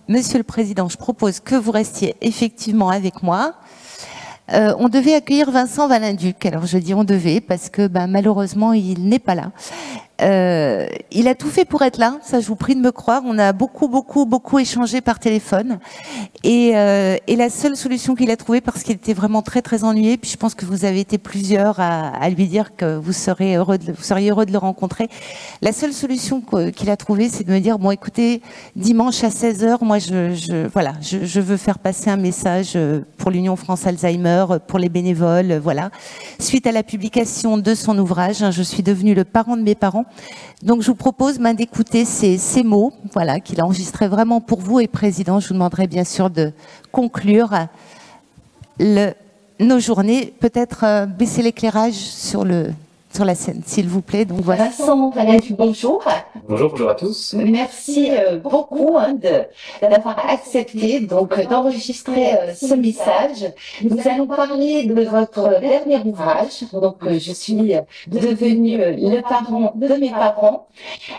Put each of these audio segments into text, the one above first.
Monsieur le Président, je propose que vous restiez effectivement avec moi. On devait accueillir Vincent Valenduc. Alors je dis on devait parce que malheureusement il n'est pas là. Il a tout fait pour être là, ça je vous prie de me croire. On a beaucoup échangé par téléphone et la seule solution qu'il a trouvée, parce qu'il était vraiment très ennuyé, puis je pense que vous avez été plusieurs à lui dire que vous seriez heureux de le rencontrer. La seule solution qu'il a trouvée, c'est de me dire bon écoutez, dimanche à 16h, moi je veux faire passer un message pour l'Union France Alzheimer, pour les bénévoles, voilà. Suite à la publication de son ouvrage, je suis devenue le parent de mes parents. Donc je vous propose d'écouter ces mots, voilà, qu'il a enregistrés vraiment pour vous. Et Président, je vous demanderai bien sûr de conclure nos journées. Peut-être baisser l'éclairage sur la scène, s'il vous plaît. Donc voilà. Vincent Valenduc, bonjour. Bonjour à tous. Merci beaucoup d'avoir accepté d'enregistrer ce message. Nous allons parler de votre dernier ouvrage. Donc je suis devenue le parent de mes parents.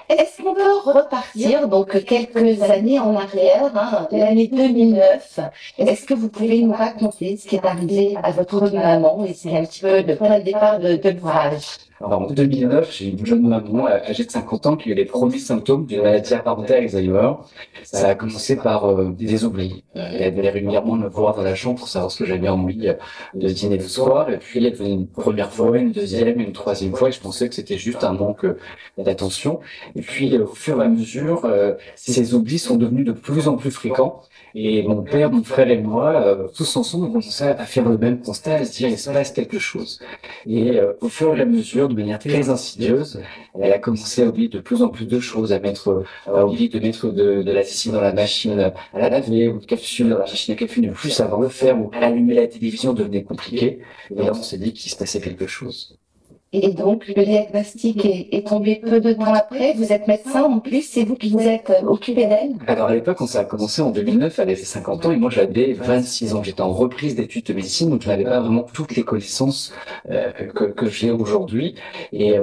Est-ce qu'on peut repartir quelques années en arrière, l'année 2009? Est-ce que vous pouvez nous raconter ce qui est arrivé à votre maman? Et c'est un petit peu le point de départ de l'ouvrage. Alors, en 2009, j'ai une jeune maman âgée de 50 ans qui a eu les premiers symptômes d'une maladie apparentée à Alzheimer. Ça a commencé par des oublis. Elle venait régulièrement me voir dans la chambre pour savoir ce que j'avais envie de dîner le soir. Et puis, elle venait une première fois, une deuxième, une troisième fois. Et je pensais que c'était juste un manque d'attention. Et puis, au fur et à mesure, ces oublis sont devenus de plus en plus fréquents. Et mon père, mon frère et moi, tous ensemble, on commençait à faire le même constat, à se dire il se passe quelque chose. Et au fur et à mesure, de manière très insidieuse, elle a commencé à oublier de plus en plus de choses, à oublier de mettre de la lessive dans la machine à la laver, ou de capsule dans la machine à café, ne plus savoir le faire, ou allumer la télévision devenait compliqué. Et là, on s'est dit qu'il se passait quelque chose. Et donc, le diagnostic est tombé peu de temps après. Vous êtes médecin en plus, c'est vous qui vous êtes occupé d'elle? Alors à l'époque, quand ça a commencé en 2009, elle avait 50 ans et moi j'avais 26 ans. J'étais en reprise d'études de médecine, donc je n'avais pas vraiment toutes les connaissances que j'ai aujourd'hui. Et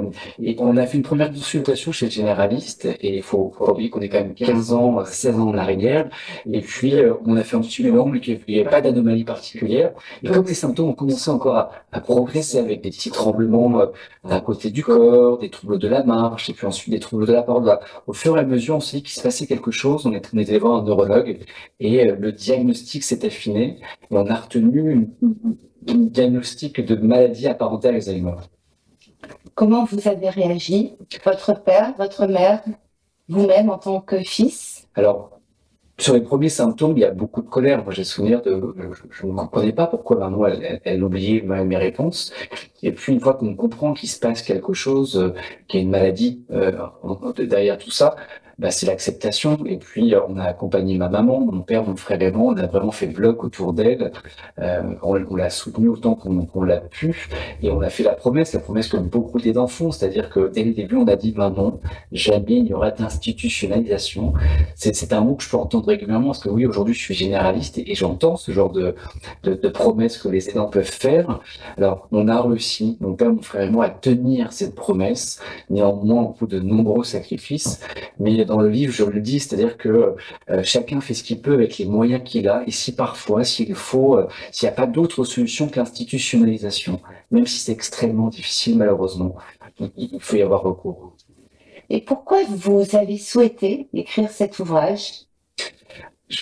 on a fait une première consultation chez le généraliste et il faut pas oublier qu'on est quand même 15 ans, 16 ans en arrière. Et puis on a fait un petit bilan, mais qu'il n'y avait pas d'anomalie particulière. Et comme les symptômes ont commencé encore à progresser avec des petits tremblements d'un côté du corps, des troubles de la marche, et puis ensuite des troubles de la parole. Au fur et à mesure, on s'est dit qu'il se passait quelque chose, on est allé voir un neurologue, et le diagnostic s'est affiné, et on a retenu un diagnostic de maladie apparentée à Alzheimer. Comment vous avez réagi? Votre père, votre mère, vous-même en tant que fils? Alors, sur les premiers symptômes, il y a beaucoup de colère. Moi, j'ai souvenir je ne comprenais pas pourquoi maman, elle oubliait mes réponses. Et puis, une fois qu'on comprend qu'il se passe quelque chose, qu'il y a une maladie derrière tout ça, c'est l'acceptation. Et puis, on a accompagné ma maman, mon père, mon frère et moi. On a vraiment fait bloc autour d'elle. On l'a soutenue autant qu'on l'a pu. Et on a fait la promesse que beaucoup d'aidants font. C'est-à-dire que dès le début, on a dit, maman, jamais il n'y aura d'institutionnalisation. C'est un mot que je peux entendre régulièrement parce que oui, aujourd'hui, je suis généraliste et j'entends ce genre de promesses que les aidants peuvent faire. Alors, on a réussi, mon père, mon frère et moi, à tenir cette promesse, néanmoins au bout de nombreux sacrifices. Mais dans le livre, je le dis, c'est-à-dire que chacun fait ce qu'il peut avec les moyens qu'il a. Et si parfois, s'il n'y a pas d'autre solution que l'institutionnalisation, même si c'est extrêmement difficile, malheureusement, il faut y avoir recours. Et pourquoi vous avez souhaité écrire cet ouvrage?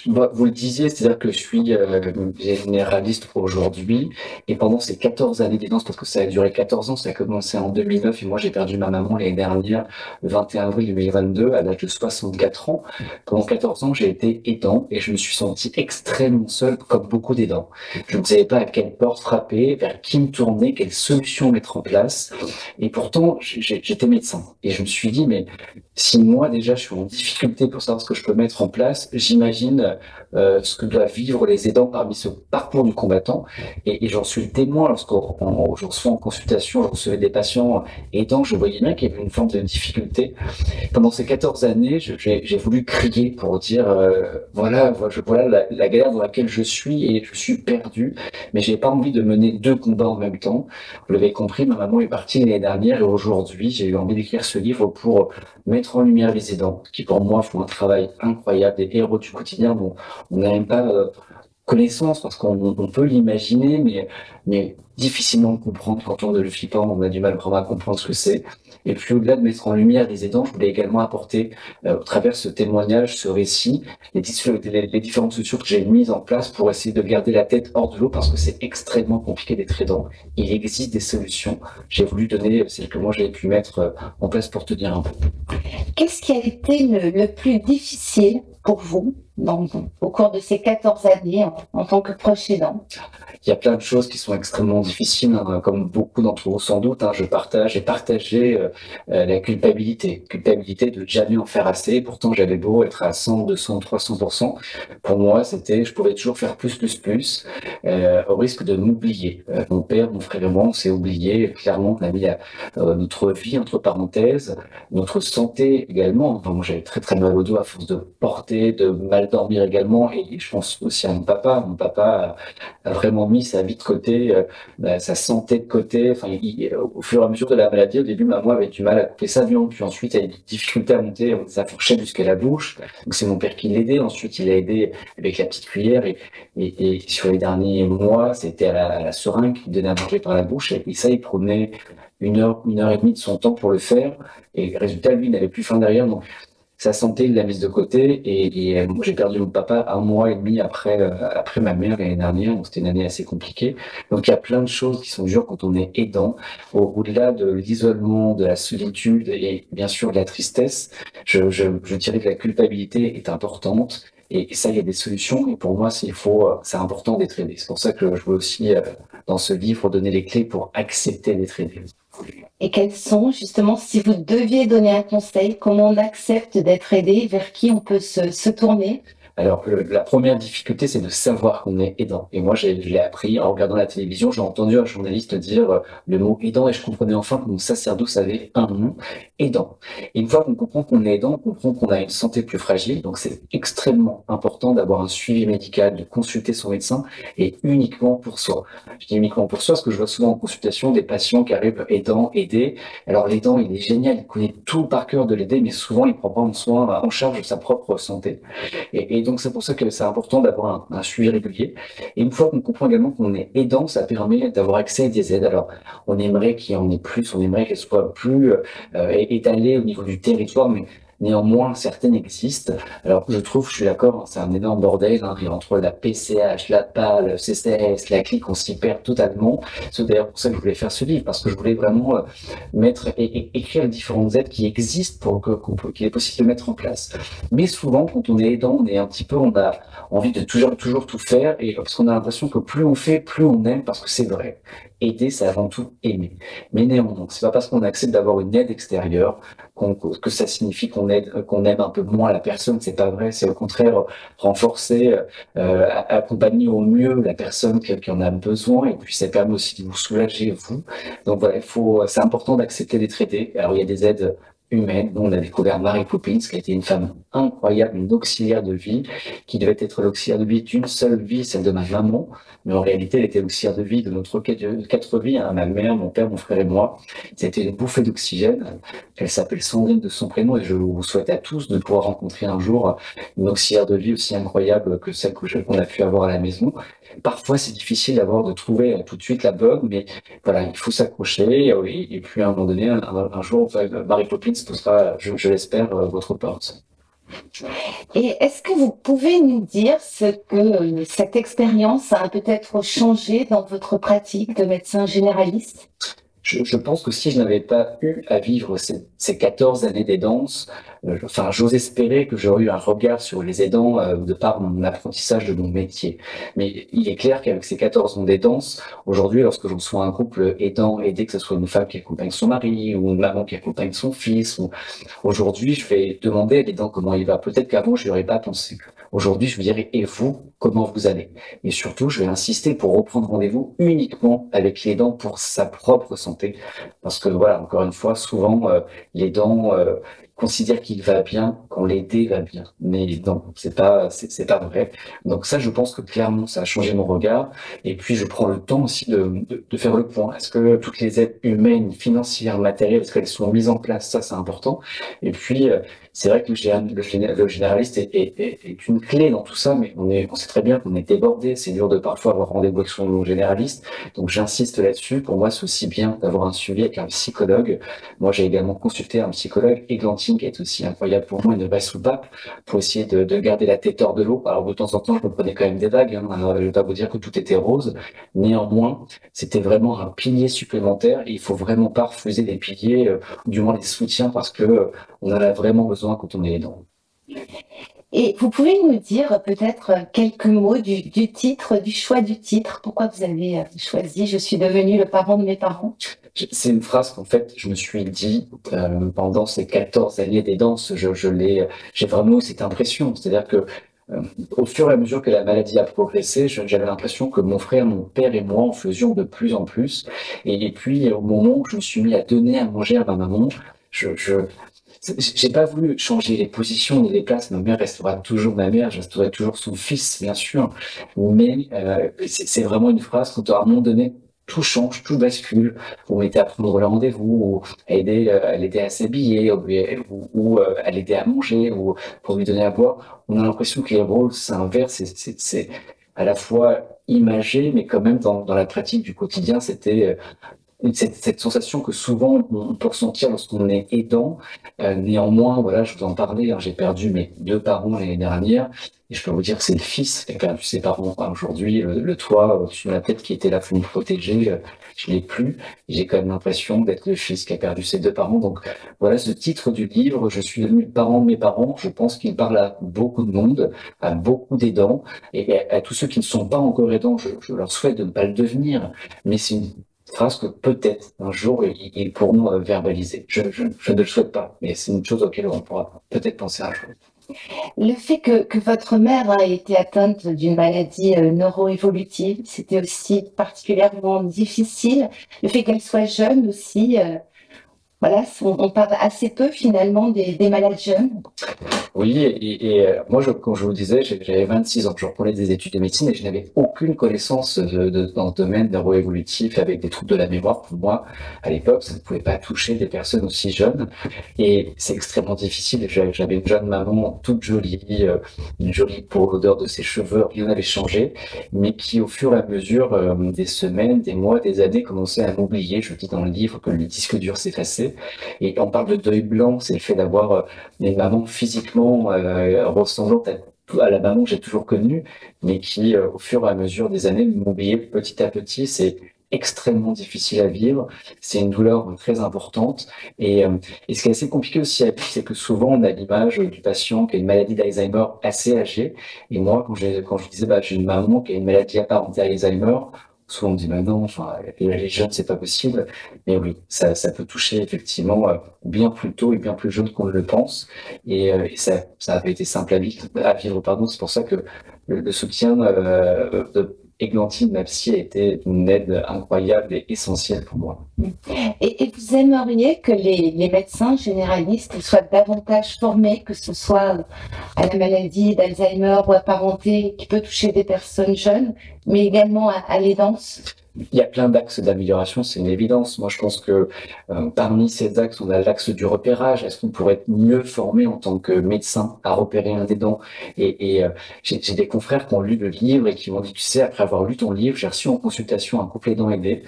Vous le disiez, c'est-à-dire que je suis généraliste aujourd'hui, et pendant ces 14 années d'aidance, parce que ça a duré 14 ans, ça a commencé en 2009, et moi j'ai perdu ma maman l'année dernière, le 21 avril 2022, à l'âge de 64 ans. Pendant 14 ans, j'ai été aidant, et je me suis senti extrêmement seul, comme beaucoup d'aidants. Je ne savais pas à quelle porte frapper, vers qui me tourner, quelle solution mettre en place, et pourtant, j'étais médecin. Et je me suis dit, mais si moi déjà je suis en difficulté pour savoir ce que je peux mettre en place, j'imagine ce que doivent vivre les aidants parmi ce parcours du combattant. Et j'en suis le témoin lorsque je reçois en consultation, je recevais des patients aidants, je voyais bien qu'il y avait une forme de difficulté. Pendant ces 14 années, j'ai voulu crier pour dire voilà la galère dans laquelle je suis et je suis perdu, mais j'ai pas envie de mener deux combats en même temps. Vous l'avez compris, ma maman est partie l'année dernière et aujourd'hui, j'ai eu envie d'écrire ce livre pour mettre en lumière les aidants qui pour moi font un travail incroyable, des héros du quotidien quotidien dont on n'a même pas connaissance, parce qu'on peut l'imaginer, mais difficilement comprendre quand on ne le vit pas, on a du mal vraiment à comprendre ce que c'est. Et puis au-delà de mettre en lumière les aidants, je voulais également apporter, au travers ce témoignage, ce récit, les différentes solutions que j'ai mises en place pour essayer de garder la tête hors de l'eau, parce que c'est extrêmement compliqué d'être aidant. Il existe des solutions. J'ai voulu donner celles que moi j'avais pu mettre en place pour tenir un peu. Qu'est-ce qui a été le plus difficile pour vous au cours de ces 14 années en tant que proche aidant? Il y a plein de choses qui sont extrêmement difficiles, hein, comme beaucoup d'entre vous sans doute. Hein, j'ai partagé la culpabilité de jamais en faire assez. Pourtant, j'avais beau être à 100, 200, 300%. Pour moi, je pouvais toujours faire plus, au risque de m'oublier. Mon père, mon frère et moi, on s'est oubliés. Clairement, on a mis notre vie entre parenthèses, notre santé également. Enfin, moi, j'avais très très mal au dos à force de porter, de mal dormir également. Et je pense aussi à mon papa. Mon papa a vraiment mis sa vie de côté, sa santé de côté. Enfin, au fur et à mesure de la maladie, au début, maman avait du mal à couper sa viande, puis ensuite, elle avait des difficultés à monter sa fourchette jusqu'à la bouche. Donc, c'est mon père qui l'aidait. Ensuite, il a aidé avec la petite cuillère. Et sur les derniers mois, c'était à la seringue qu'il donnait à manger par la bouche. Et ça, il prenait une heure et demie de son temps pour le faire. Et résultat, lui, il n'avait plus faim derrière. Donc, sa santé, il l'a mise de côté. Et moi, j'ai perdu mon papa 1 mois et demi après ma mère l'année dernière. Donc, c'était une année assez compliquée. Donc, il y a plein de choses qui sont dures quand on est aidant. Au-delà de l'isolement, de la solitude et bien sûr de la tristesse, je dirais que la culpabilité est importante. Et ça, il y a des solutions. Et pour moi, c'est important d'être aidé. C'est pour ça que je veux aussi, dans ce livre, donner les clés pour accepter d'être aidé. Et quels sont, justement, si vous deviez donner un conseil, comment on accepte d'être aidé, vers qui on peut se tourner? Alors, la première difficulté, c'est de savoir qu'on est aidant. Et moi, je l'ai appris en regardant la télévision. J'ai entendu un journaliste dire le mot aidant et je comprenais enfin que mon sacerdoce avait un nom, aidant. Et une fois qu'on comprend qu'on est aidant, on comprend qu'on a une santé plus fragile. Donc, c'est extrêmement important d'avoir un suivi médical, de consulter son médecin et uniquement pour soi. Je dis uniquement pour soi parce que je vois souvent en consultation des patients qui arrivent aidants, aidés. Alors, l'aidant, il est génial, il connaît tout par cœur de l'aider, mais souvent, il prend pas en charge de sa propre santé. Et donc, c'est pour ça que c'est important d'avoir un suivi régulier. Et une fois qu'on comprend également qu'on est aidant, ça permet d'avoir accès à des aides. Alors, on aimerait qu'il y en ait plus, on aimerait qu'elles soient plus étalées au niveau du territoire, mais néanmoins, certaines existent. Alors, je suis d'accord, hein, c'est un énorme bordel, hein, et entre la PCH, la PAL, le CCS, la CLIC, on s'y perd totalement. C'est d'ailleurs pour ça que je voulais faire ce livre, parce que je voulais vraiment mettre et écrire les différentes aides qui existent qu'il est possible de mettre en place. Mais souvent, quand on est aidant, on a envie de toujours tout faire, et parce qu'on a l'impression que plus on fait, plus on aime, parce que c'est vrai. Aider, c'est avant tout aimer. Mais néanmoins, c'est pas parce qu'on accepte d'avoir une aide extérieure que ça signifie qu'on aime un peu moins la personne. C'est pas vrai. C'est au contraire renforcer, accompagner au mieux la personne qui en a besoin. Et puis ça permet aussi de vous soulager vous. Donc voilà, c'est important d'accepter d'être aidé. Alors il y a des aides humaine. Nous, on a découvert Mary Poppins, qui était une femme incroyable, une auxiliaire de vie, qui devait être l'auxiliaire de vie d'une seule vie, celle de ma maman. Mais en réalité, elle était l'auxiliaire de vie de notre quatre vies, hein, ma mère, mon père, mon frère et moi. C'était une bouffée d'oxygène. Elle s'appelle Sandrine de son prénom et je vous souhaite à tous de pouvoir rencontrer un jour une auxiliaire de vie aussi incroyable que celle qu'on a pu avoir à la maison. Parfois, c'est difficile de trouver tout de suite la bonne, mais voilà, il faut s'accrocher. Et puis, à un moment donné, un jour, Mary Poppins posera, je l'espère, votre porte. Et est-ce que vous pouvez nous dire ce que cette expérience a peut-être changé dans votre pratique de médecin généraliste? Je pense que si je n'avais pas eu à vivre ces 14 années d'aidance, j'ose espérer que j'aurais eu un regard sur les aidants de par mon apprentissage de mon métier. Mais il est clair qu'avec ces 14 ans d'aidance, aujourd'hui, lorsque je reçois un couple aidant, aidé, que ce soit une femme qui accompagne son mari ou une maman qui accompagne son fils, aujourd'hui, je vais demander à l'aidant comment il va. Peut-être qu'avant, je n'y aurais pas pensé. Aujourd'hui, je lui dirais, et vous, comment vous allez? Et surtout, je vais insister pour reprendre rendez-vous uniquement avec l'aidant pour sa propre santé. Parce que voilà, encore une fois, souvent, l'aidant considère qu'il va bien quand l'aidé va bien. Mais non, c'est pas vrai. Donc ça, je pense que clairement, ça a changé mon regard. Et puis, je prends le temps aussi de faire le point. Est-ce que toutes les aides humaines, financières, matérielles, est-ce qu'elles sont mises en place? Ça, c'est important. Et puis, c'est vrai que le généraliste est une clé dans tout ça, mais on sait très bien qu'on est débordé. C'est dur de parfois avoir rendez-vous avec son généraliste. Donc j'insiste là-dessus. Pour moi, c'est aussi bien d'avoir un suivi avec un psychologue. Moi, j'ai également consulté un psychologue, Églantine, qui est aussi incroyable pour moi, une vraie soupape, pour essayer de garder la tête hors de l'eau. Alors de temps en temps, je me prenais quand même des vagues. Hein. Alors, je vais pas vous dire que tout était rose. Néanmoins, c'était vraiment un pilier supplémentaire. Et il faut vraiment pas refuser les piliers, ou du moins les soutiens, parce que on en a vraiment besoin quand on est aidant. Et vous pouvez nous dire peut-être quelques mots du titre, du choix du titre. Pourquoi vous avez choisi "Je suis devenu le parent de mes parents"? C'est une phrase qu'en fait, je me suis dit pendant ces 14 années d'aidance, j'ai vraiment eu cette impression. C'est-à-dire que au fur et à mesure que la maladie a progressé, j'avais l'impression que mon frère, mon père et moi en faisions de plus en plus. Et puis, au moment où je me suis mis à donner à manger à ma maman, j'ai pas voulu changer les positions ni les places. Ma mère restera toujours ma mère, je resterai toujours son fils, bien sûr. Mais c'est vraiment une phrase quand à un moment donné, tout change, tout bascule. Vous mettez à prendre le rendez-vous, ou à l'aider à s'habiller, ou à l'aider à manger, ou pour lui donner à boire. On a l'impression que les rôles s'inversent. C'est à la fois imagé, mais quand même dans la pratique du quotidien, c'était cette sensation que souvent on peut ressentir lorsqu'on est aidant. Néanmoins, voilà, je vous en parlais, hein, j'ai perdu mes deux parents l'année dernière, et je peux vous dire que c'est le fils qui a perdu ses parents. Enfin, aujourd'hui, le toit au-dessus de la tête qui était là pour nous protéger, je l'ai plus. Et j'ai quand même l'impression d'être le fils qui a perdu ses deux parents. Donc voilà, ce titre du livre, "Je suis devenu le parent de mes parents", je pense qu'il parle à beaucoup de monde, à beaucoup d'aidants, et à tous ceux qui ne sont pas encore aidants, je leur souhaite de ne pas le devenir. Mais c'est une phrase que peut-être un jour ils pourront verbaliser. Je ne le souhaite pas, mais c'est une chose auquel on pourra peut-être penser un jour. Le fait que votre mère a été atteinte d'une maladie neuroévolutive, c'était aussi particulièrement difficile. Le fait qu'elle soit jeune aussi, voilà, on parle assez peu finalement des malades jeunes. Oui, moi, comme je vous le disais, j'avais 26 ans, je reprenais des études de médecine et je n'avais aucune connaissance dans ce domaine neuroévolutif avec des troubles de la mémoire. Pour moi, à l'époque, ça ne pouvait pas toucher des personnes aussi jeunes et c'est extrêmement difficile. J'avais une jeune maman toute jolie, une jolie peau, l'odeur de ses cheveux, rien n'avait changé, mais qui, au fur et à mesure des semaines, des mois, des années, commençait à m'oublier. Je dis dans le livre que le disque dur s'effaçait et on parle de deuil blanc, c'est le fait d'avoir des mamans physiquement ressemblantes à la maman que j'ai toujours connue, mais qui, au fur et à mesure des années, m'oubliait petit à petit. C'est extrêmement difficile à vivre, c'est une douleur très importante. Et ce qui est assez compliqué aussi à vivre, c'est que souvent on a l'image du patient qui a une maladie d'Alzheimer assez âgée. Et moi, quand je disais j'ai une maman qui a une maladie apparentée à Alzheimer, souvent on me dit non, enfin, les jeunes, c'est pas possible. Mais oui, ça peut toucher effectivement bien plus tôt et bien plus jeune qu'on ne le pense. Et ça avait été simple à vivre, pardon. C'est pour ça que le soutien de Églantine, ma psy, a été une aide incroyable et essentielle pour moi. Et vous aimeriez que les médecins généralistes soient davantage formés, que ce soit à la maladie d'Alzheimer ou apparentée qui peut toucher des personnes jeunes, mais également à l'aidance? Il y a plein d'axes d'amélioration, c'est une évidence. Moi, je pense que parmi ces axes, on a l'axe du repérage. Est-ce qu'on pourrait être mieux formé en tant que médecin à repérer un aidant? J'ai des confrères qui ont lu le livre et qui m'ont dit, tu sais, après avoir lu ton livre, j'ai reçu en consultation un couple aidant aidé.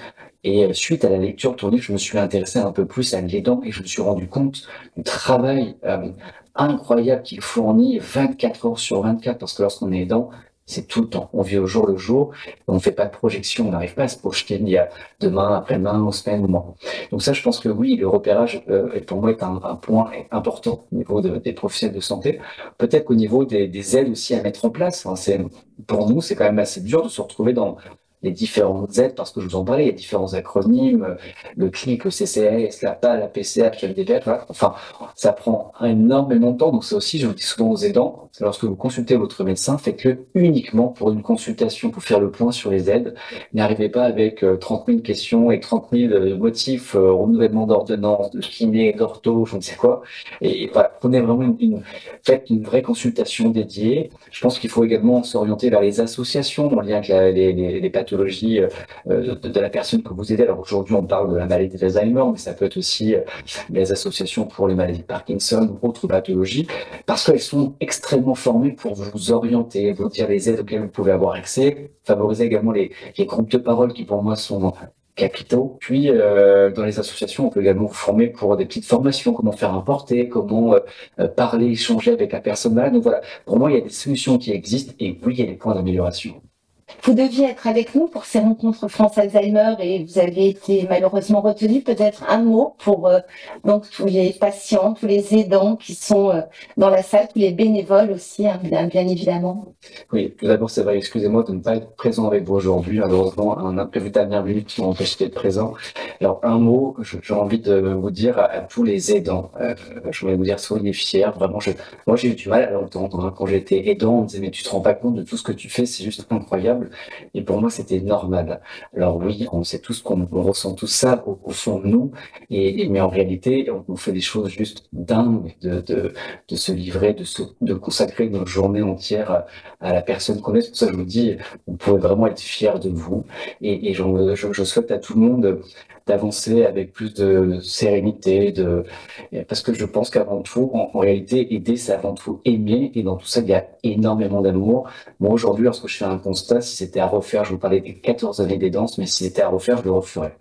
Et suite à la lecture de ton livre, je me suis intéressé un peu plus à l'aidant et je me suis rendu compte du travail incroyable qu'il fournit 24 heures sur 24, parce que lorsqu'on est aidant, c'est tout le temps. On vit au jour le jour. On ne fait pas de projection. On n'arrive pas à se projeter il y a demain, après-demain, aux semaines, aux mois. Donc ça, je pense que oui, le repérage, pour moi, est un point important au niveau des professionnels de santé. Peut-être qu'au niveau des aides aussi à mettre en place. Enfin, pour nous, c'est quand même assez dur de se retrouver dans les différentes aides, parce que je vous en parlais, il y a différents acronymes, le CLIC, le CCAS, la PA, la PCH, le DPH, voilà. Enfin, ça prend énormément de temps. Donc ça aussi, je vous dis souvent aux aidants, c'est lorsque vous consultez votre médecin, faites-le uniquement pour une consultation, pour faire le point sur les aides. N'arrivez pas avec 30 000 questions et 30 000 motifs, renouvellement d'ordonnance, de kiné, d'ortho, je ne sais quoi. Et voilà, prenez vraiment faites une vraie consultation dédiée. Je pense qu'il faut également s'orienter vers les associations en lien avec les pathologies pathologie de la personne que vous aidez. Alors aujourd'hui, on parle de la maladie d'Alzheimer, mais ça peut être aussi les associations pour les maladies de Parkinson ou autres pathologies, parce qu'elles sont extrêmement formées pour vous orienter, vous dire les aides auxquelles vous pouvez avoir accès, favoriser également les groupes de parole qui pour moi sont capitaux. Puis dans les associations, on peut également vous former pour des petites formations, comment faire un portrait, comment parler, échanger avec la personne malade. Donc voilà, pour moi, il y a des solutions qui existent et oui, il y a des points d'amélioration. Vous deviez être avec nous pour ces rencontres France Alzheimer et vous avez été malheureusement retenu. Peut-être un mot pour donc tous les patients, tous les aidants qui sont dans la salle, tous les bénévoles aussi, hein, bien évidemment. Oui, tout d'abord, c'est vrai, excusez-moi de ne pas être présent avec vous aujourd'hui. Malheureusement, un imprévu de dernière minute qui m'a empêché d'être présent. Alors, un mot, j'ai envie de vous dire à tous les aidants. Je voulais vous dire, soyez fiers. Vraiment, moi, j'ai eu du mal à l'entendre. Hein. Quand j'étais aidant, on me disait, mais tu te rends pas compte de tout ce que tu fais, c'est juste incroyable. Et pour moi, c'était normal. Alors oui, on sait tous qu'on ressent tout ça au fond de nous, mais en réalité, on fait des choses juste dingues de se livrer, de consacrer notre journée entière à la personne qu'on est. C'est pour ça que je vous dis, vous pouvez vraiment être fiers de vous. Et je souhaite à tout le monde d'avancer avec plus de sérénité, parce que je pense qu'avant tout, en réalité, aider, c'est avant tout aimer, et dans tout ça, il y a énormément d'amour. Moi, aujourd'hui, lorsque je fais un constat, si c'était à refaire, je vous parlais des 14 années d'aidance, mais si c'était à refaire, je le referais.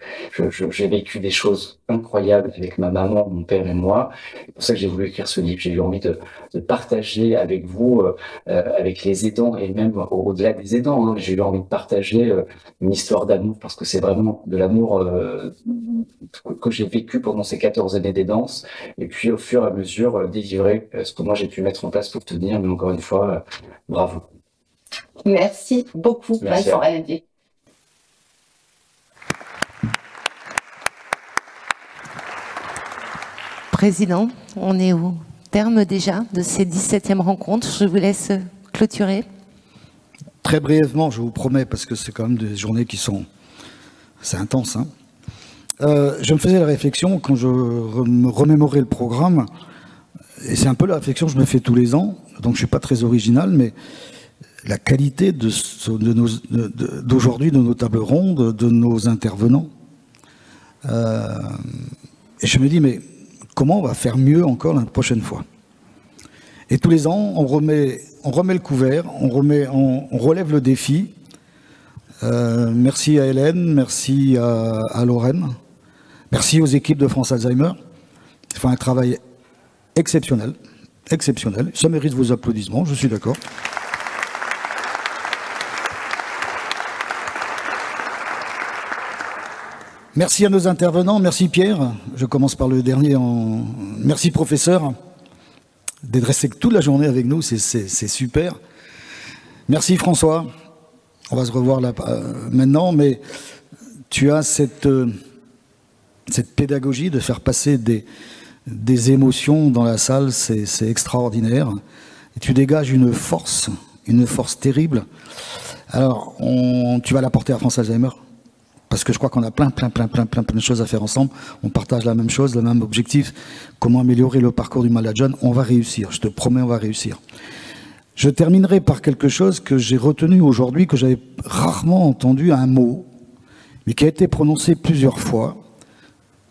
J'ai vécu des choses incroyables avec ma maman, mon père et moi. C'est pour ça que j'ai voulu écrire ce livre. J'ai eu envie de partager avec vous, avec les aidants, et même au-delà des aidants, hein, j'ai eu envie de partager une histoire d'amour, parce que c'est vraiment de l'amour que j'ai vécu pendant ces 14 années d'aidance, et puis au fur et à mesure délivrer ce que moi j'ai pu mettre en place pour tenir. Mais encore une fois, bravo. Merci beaucoup, Vincent Allendy. Président, on est au terme déjà de ces 17e rencontres. Je vous laisse clôturer. Très brièvement, je vous promets, parce que c'est quand même des journées qui sont... C'est intense, hein. Je me faisais la réflexion quand je me remémorais le programme, et c'est un peu la réflexion que je me fais tous les ans, donc je ne suis pas très original, mais la qualité d'aujourd'hui, de nos tables rondes, de nos intervenants. Et je me dis, mais comment on va faire mieux encore la prochaine fois? Et tous les ans, on remet le couvert, on relève le défi. Merci à Hélène, merci à Lorraine, merci aux équipes de France Alzheimer. Ils font un travail exceptionnel, exceptionnel. Ça mérite vos applaudissements, je suis d'accord. Merci à nos intervenants, merci Pierre, je commence par le dernier. Merci professeur, d'être resté toute la journée avec nous, c'est super. Merci François, on va se revoir là maintenant, mais tu as cette pédagogie de faire passer des émotions dans la salle, c'est extraordinaire. Et tu dégages une force terrible. Alors, tu vas la porter à France Alzheimer, parce que je crois qu'on a plein de choses à faire ensemble. On partage la même chose, le même objectif. Comment améliorer le parcours du malade jeune? On va réussir, je te promets, on va réussir. Je terminerai par quelque chose que j'ai retenu aujourd'hui, que j'avais rarement entendu, un mot, mais qui a été prononcé plusieurs fois.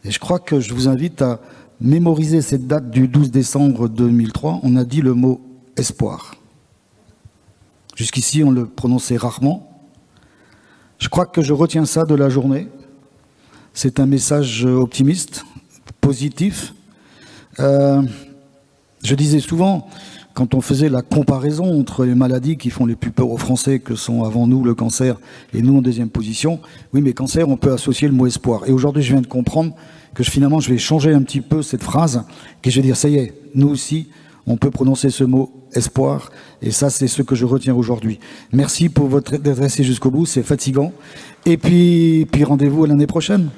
Et je crois que je vous invite à mémoriser cette date du 12 décembre 2003. On a dit le mot « espoir ». Jusqu'ici, on le prononçait rarement. Je crois que je retiens ça de la journée. C'est un message optimiste, positif. Je disais souvent, quand on faisait la comparaison entre les maladies qui font les plus peur aux Français, que sont avant nous le cancer et nous en deuxième position, oui, mais cancer, on peut associer le mot espoir. Et aujourd'hui, je viens de comprendre que finalement, je vais changer un petit peu cette phrase, que je vais dire, ça y est, nous aussi, on peut prononcer ce mot espoir, et ça, c'est ce que je retiens aujourd'hui. Merci pour d'être resté jusqu'au bout, c'est fatigant. Et puis rendez-vous l'année prochaine.